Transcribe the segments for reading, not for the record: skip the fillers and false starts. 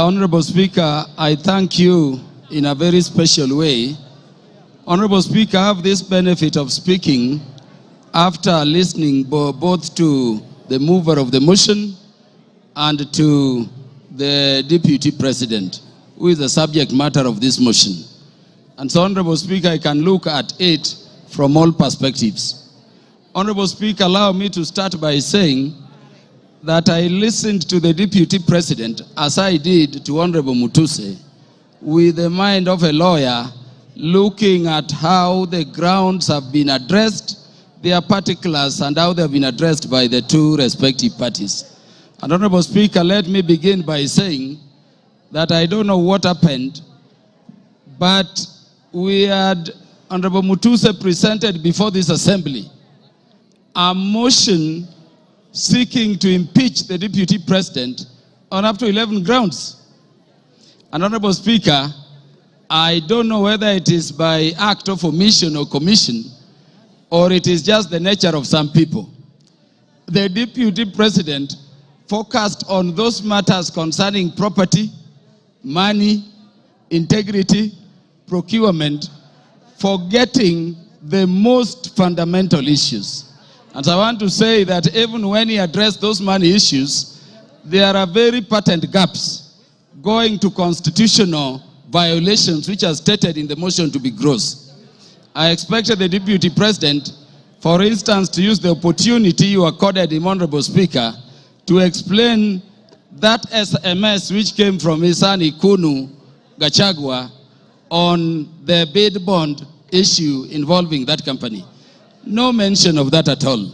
Honorable Speaker, I thank you in a very special way. Honorable Speaker, I have this benefit of speaking after listening both to the mover of the motion and to the Deputy President, who is the subject matter of this motion. And so, Honorable Speaker, I can look at it from all perspectives. Honorable Speaker, allow me to start by saying that I listened to the Deputy President, as I did to Honorable Mutuse, with the mind of a lawyer, looking at how the grounds have been addressed, their particulars, and how they have been addressed by the two respective parties. And Honorable Speaker, let me begin by saying that I don't know what happened, but we had Honorable Mutuse presented before this assembly a motion seeking to impeach the Deputy President on up to 11 grounds. And Honorable Speaker, I don't know whether it is by act of omission or commission, or it is just the nature of some people. The Deputy President focused on those matters concerning property, money, integrity, procurement, forgetting the most fundamental issues. And I want to say that even when he addressed those money issues, there are very patent gaps going to constitutional violations which are stated in the motion to be gross. I expected the Deputy President, for instance, to use the opportunity you accorded him, Honorable Speaker, to explain that SMS which came from his son Ikunu Gachagua on the bid bond issue involving that company. No mention of that at all.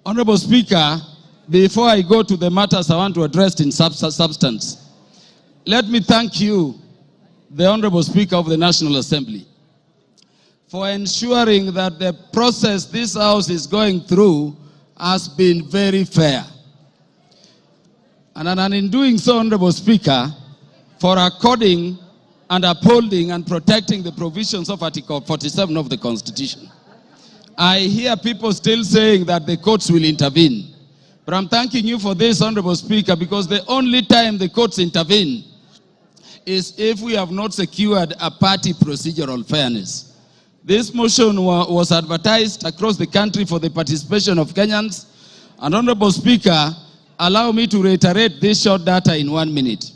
Honorable Speaker, before I go to the matters I want to address in substance, let me thank you, the Honorable Speaker of the National Assembly, for ensuring that the process this House is going through has been very fair. And in doing so, Honorable Speaker, for according and upholding and protecting the provisions of Article 47 of the Constitution. I hear people still saying that the courts will intervene. But I'm thanking you for this, Honorable Speaker, because the only time the courts intervene is if we have not secured a party procedural fairness. This motion was advertised across the country for the participation of Kenyans. And Honorable Speaker, allow me to reiterate this short data in 1 minute.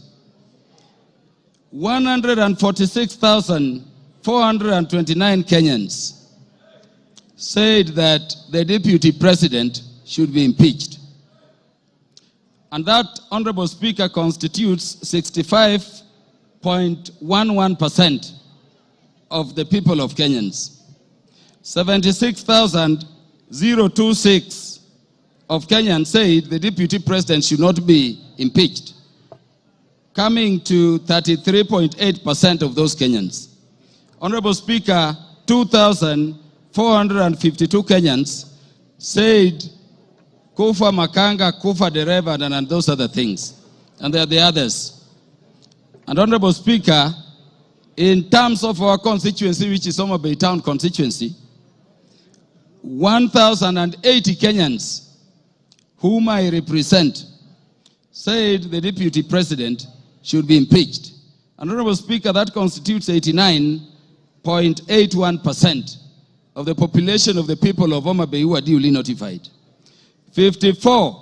146,429 Kenyans said that the Deputy President should be impeached. And that, Honorable Speaker, constitutes 65.11% of the people of Kenyans. 76,026 of Kenyans said the Deputy President should not be impeached, coming to 33.8% of those Kenyans. Honorable Speaker, 2,452 Kenyans said Kufa Makanga, Kufa Dereva, and those other things. And there are the others. And Honorable Speaker, in terms of our constituency, which is Homa Bay Town constituency, 1,080 Kenyans whom I represent said the Deputy President should be impeached. And Honorable Speaker, that constitutes 89.81% of the population of the people of Homa Bay who are duly notified. 54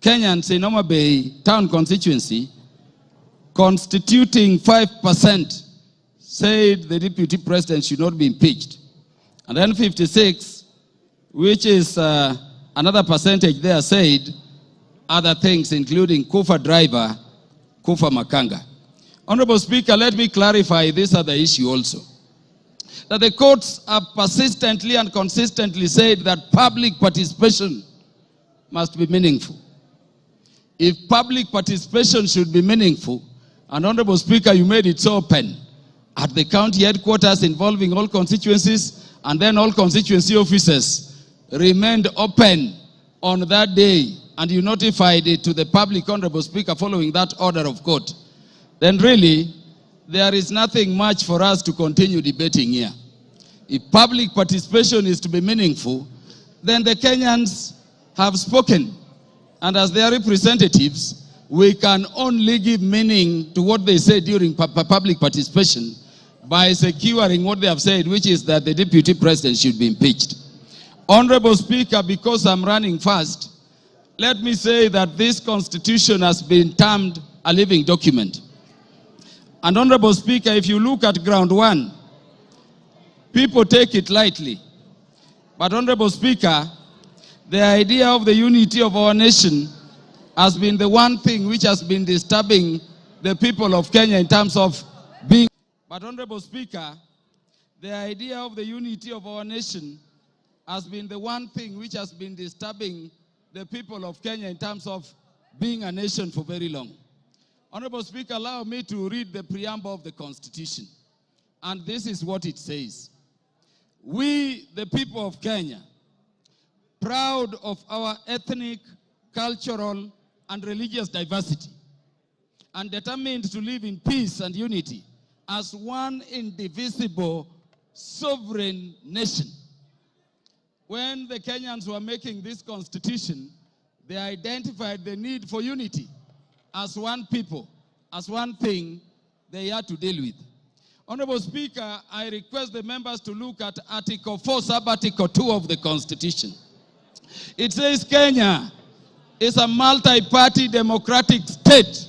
Kenyans in Homa Bay Town constituency, constituting 5%, said the Deputy President should not be impeached. And then 56, which is another percentage there, said other things, including Kufa driver, Kufa Makanga. Honorable Speaker, let me clarify this other issue also. That the courts have persistently and consistently said that public participation must be meaningful. If public participation should be meaningful, and Honorable Speaker, you made it so open, at the county headquarters involving all constituencies, and then all constituency offices remained open on that day, and you notified it to the public, Honorable Speaker, following that order of court, then really, there is nothing much for us to continue debating here. If public participation is to be meaningful, then the Kenyans have spoken. And as their representatives, we can only give meaning to what they say during public participation by securing what they have said, which is that the deputy president should be impeached. Honorable Speaker, because I'm running fast, let me say that this constitution has been termed a living document. And Honorable Speaker, if you look at ground one, people take it lightly. But Honorable Speaker, the idea of the unity of our nation has been the one thing which has been disturbing the people of Kenya in terms of being. But Honorable Speaker, the idea of the unity of our nation has been the one thing which has been disturbing the people of Kenya in terms of being a nation for very long. Honorable Speaker, allow me to read the preamble of the Constitution. And this is what it says. We, the people of Kenya, proud of our ethnic, cultural, and religious diversity, and determined to live in peace and unity as one indivisible, sovereign nation. When the Kenyans were making this constitution, they identified the need for unity as one people, as one thing they had to deal with. Honorable Speaker, I request the members to look at Article 4, Sub-Article 2 of the Constitution. It says Kenya is a multi-party democratic state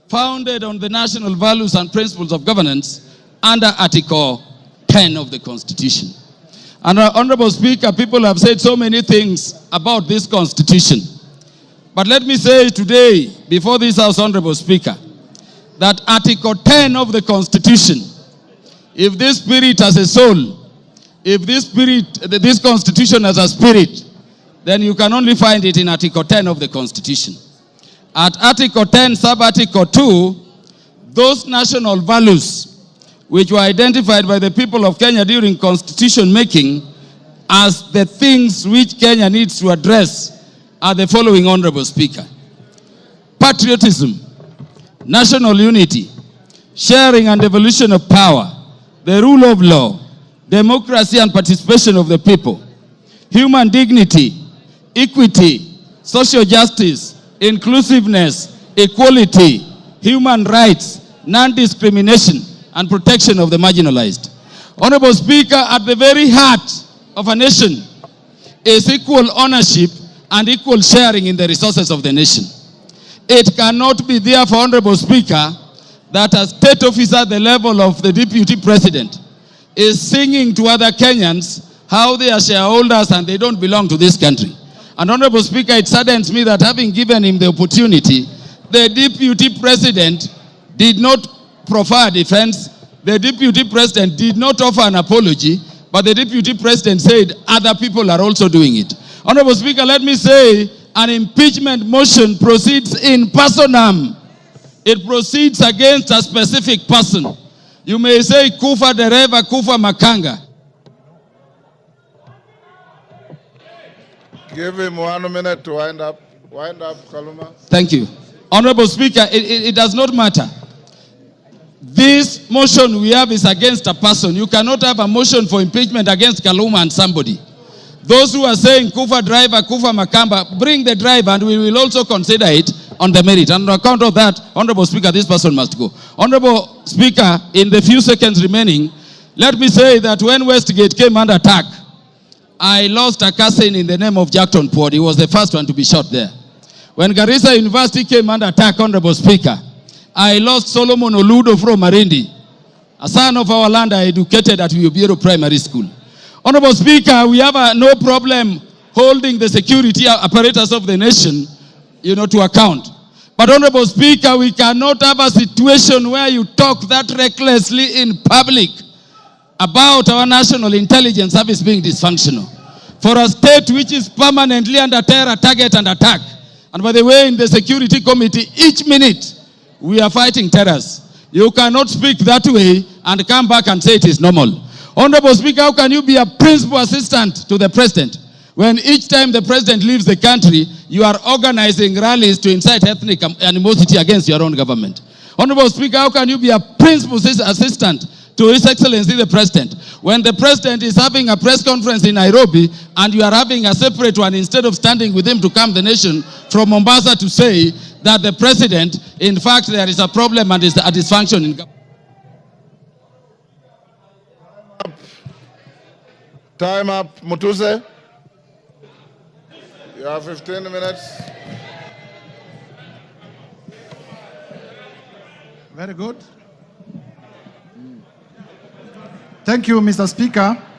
founded on the national values and principles of governance under Article 10 of the Constitution. And Honorable Speaker, people have said so many things about this Constitution. But let me say today, before this House, Honorable Speaker, that Article 10 of the Constitution, if this spirit has a soul, if this Constitution has a spirit, then you can only find it in Article 10 of the Constitution. At Article 10, Sub-Article 2, those national values which were identified by the people of Kenya during constitution making as the things which Kenya needs to address are the following, Honorable Speaker. Patriotism, national unity, sharing and devolution of power, the rule of law, democracy and participation of the people, human dignity, equity, social justice, inclusiveness, equality, human rights, non-discrimination, and protection of the marginalized. Honorable Speaker, at the very heart of a nation is equal ownership and equal sharing in the resources of the nation. It cannot be therefore, Honorable Speaker, that a state officer at the level of the deputy president is singing to other Kenyans how they are shareholders and they don't belong to this country. And Honorable Speaker, it saddens me that having given him the opportunity, the deputy president did not proffer defense. The deputy president did not offer an apology, but the deputy president said other people are also doing it. Honorable Speaker, let me say an impeachment motion proceeds in personam. It proceeds against a specific person. You may say Kufa Dereva, Kufa Makanga. Give him 1 minute to wind up. Wind up, Kaluma. Thank you. Honorable Speaker, it does not matter. This motion we have is against a person. You cannot have a motion for impeachment against Kaluma and somebody. Those who are saying Kufa driver, Kufa Makamba, bring the driver and we will also consider it on the merit. And on account of that, Honorable Speaker, this person must go. Honorable Speaker, in the few seconds remaining, let me say that when Westgate came under attack, I lost a cousin in the name of Jackton Port. He was the first one to be shot there. When Garissa University came under attack, Honorable Speaker, I lost Solomon Oludo from Marindi, a son of our land I educated at Ubiero Primary School. Honorable Speaker, we have no problem holding the security apparatus of the nation, to account. But Honorable Speaker, we cannot have a situation where you talk that recklessly in public about our national intelligence service being dysfunctional. For a state which is permanently under terror, target and attack. And by the way, in the Security Committee, each minute, we are fighting terrorists. You cannot speak that way and come back and say it is normal. Honorable Speaker, how can you be a principal assistant to the president when each time the president leaves the country, you are organizing rallies to incite ethnic animosity against your own government? Honorable Speaker, how can you be a principal assistant to His Excellency the President when the President is having a press conference in Nairobi and you are having a separate one instead of standing with him to calm the nation from Mombasa to say that the president, in fact, there is a problem and is a dysfunction in government. Time up. Mutuse, you have 15 minutes. Very good. Thank you, Mr. Speaker.